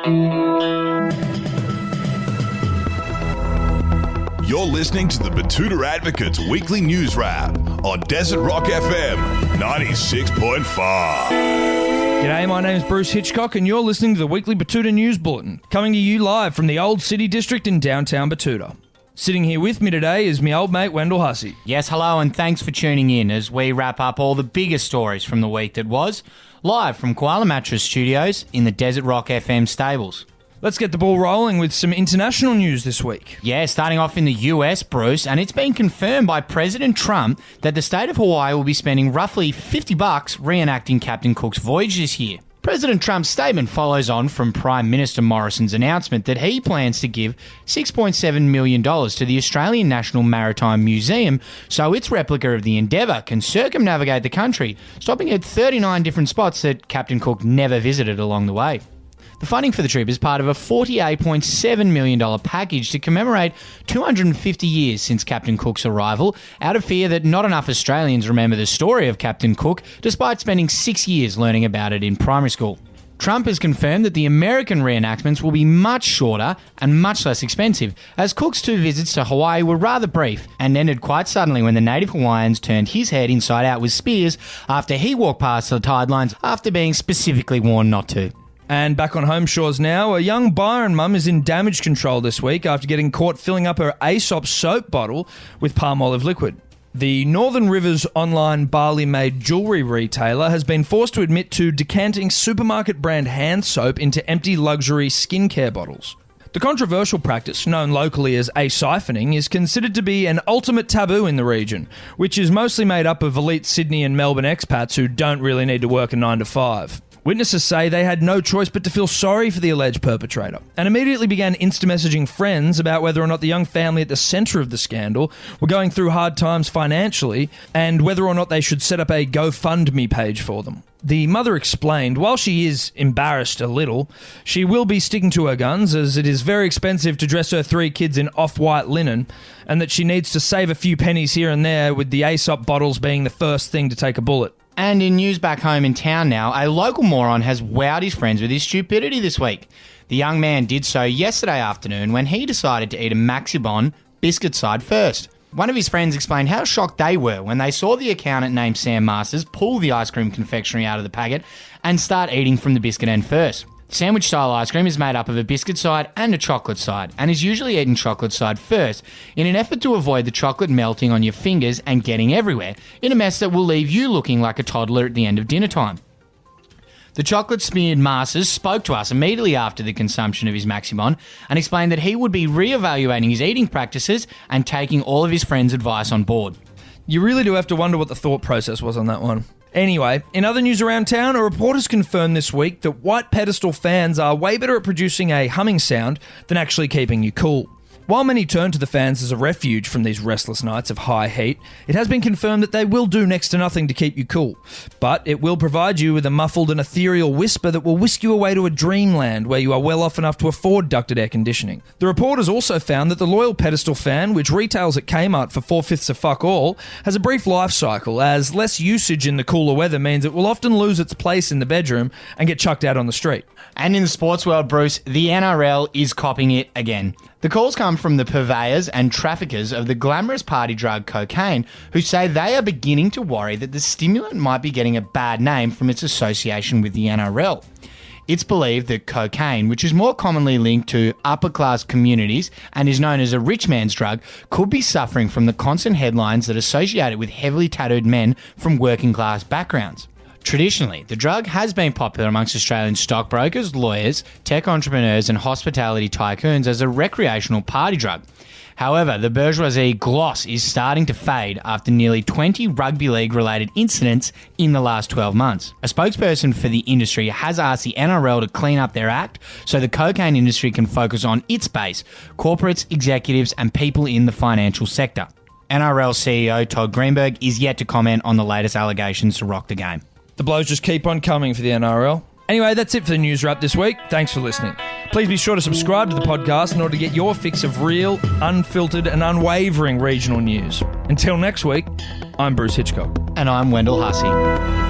You're listening to the Betoota Advocate's weekly news wrap on Desert Rock FM 96.5. G'day, my name's Bruce Hitchcock and you're listening to the weekly Betoota News Bulletin, coming to you live from the Old City District in downtown Betoota. Sitting here with me today is my old mate Wendell Hussey. Yes, hello and thanks for tuning in as we wrap up all the biggest stories from the week that was, live from Koala Mattress Studios in the Desert Rock FM stables. Let's get the ball rolling with some international news this week. Yeah, starting off in the US, Bruce, and it's been confirmed by President Trump that the state of Hawaii will be spending roughly $50 reenacting Captain Cook's voyage this year. President Trump's statement follows on from Prime Minister Morrison's announcement that he plans to give $6.7 million to the Australian National Maritime Museum so its replica of the Endeavour can circumnavigate the country, stopping at 39 different spots that Captain Cook never visited along the way. The funding for the trip is part of a $48.7 million package to commemorate 250 years since Captain Cook's arrival, out of fear that not enough Australians remember the story of Captain Cook, despite spending 6 years learning about it in primary school. Trump has confirmed that the American reenactments will be much shorter and much less expensive, as Cook's 2 visits to Hawaii were rather brief and ended quite suddenly when the native Hawaiians turned his head inside out with spears after he walked past the tide lines after being specifically warned not to. And back on home shores now, a young Byron mum is in damage control this week after getting caught filling up her Aesop soap bottle with palm olive liquid. The Northern Rivers online barley-made jewellery retailer has been forced to admit to decanting supermarket brand hand soap into empty luxury skincare bottles. The controversial practice, known locally as asiphoning, is considered to be an ultimate taboo in the region, which is mostly made up of elite Sydney and Melbourne expats who don't really need to work a 9 to 5. Witnesses say they had no choice but to feel sorry for the alleged perpetrator and immediately began insta-messaging friends about whether or not the young family at the centre of the scandal were going through hard times financially and whether or not they should set up a GoFundMe page for them. The mother explained, while she is embarrassed a little, she will be sticking to her guns as it is very expensive to dress her 3 kids in off-white linen and that she needs to save a few pennies here and there, with the Aesop bottles being the first thing to take a bullet. And in news back home in town now, a local moron has wowed his friends with his stupidity this week. The young man did so yesterday afternoon when he decided to eat a Maxibon biscuit side first. One of his friends explained how shocked they were when they saw the accountant named Sam Masters pull the ice cream confectionery out of the packet and start eating from the biscuit end first. Sandwich-style ice cream is made up of a biscuit side and a chocolate side, and is usually eaten chocolate side first, in an effort to avoid the chocolate melting on your fingers and getting everywhere, in a mess that will leave you looking like a toddler at the end of dinner time. The chocolate-smeared Masters spoke to us immediately after the consumption of his Maximon and explained that he would be re-evaluating his eating practices and taking all of his friends' advice on board. You really do have to wonder what the thought process was on that one. Anyway, in other news around town, a report has confirmed this week that White Pedestal fans are way better at producing a humming sound than actually keeping you cool. While many turn to the fans as a refuge from these restless nights of high heat, it has been confirmed that they will do next to nothing to keep you cool. But it will provide you with a muffled and ethereal whisper that will whisk you away to a dreamland where you are well off enough to afford ducted air conditioning. The report has also found that the loyal Pedestal fan, which retails at Kmart for 4/5 of fuck all, has a brief life cycle, as less usage in the cooler weather means it will often lose its place in the bedroom and get chucked out on the street. And in the sports world, Bruce, the NRL is copping it again. The calls come from the purveyors and traffickers of the glamorous party drug cocaine, who say they are beginning to worry that the stimulant might be getting a bad name from its association with the NRL. It's believed that cocaine, which is more commonly linked to upper-class communities and is known as a rich man's drug, could be suffering from the constant headlines that associate it with heavily tattooed men from working-class backgrounds. Traditionally, the drug has been popular amongst Australian stockbrokers, lawyers, tech entrepreneurs and hospitality tycoons as a recreational party drug. However, the bourgeoisie gloss is starting to fade after nearly 20 rugby league-related incidents in the last 12 months. A spokesperson for the industry has asked the NRL to clean up their act so the cocaine industry can focus on its base, corporates, executives and people in the financial sector. NRL CEO Todd Greenberg is yet to comment on the latest allegations to rock the game. The blows just keep on coming for the NRL. Anyway, that's it for the news wrap this week. Thanks for listening. Please be sure to subscribe to the podcast in order to get your fix of real, unfiltered and unwavering regional news. Until next week, I'm Bruce Hitchcock. And I'm Wendell Hussey.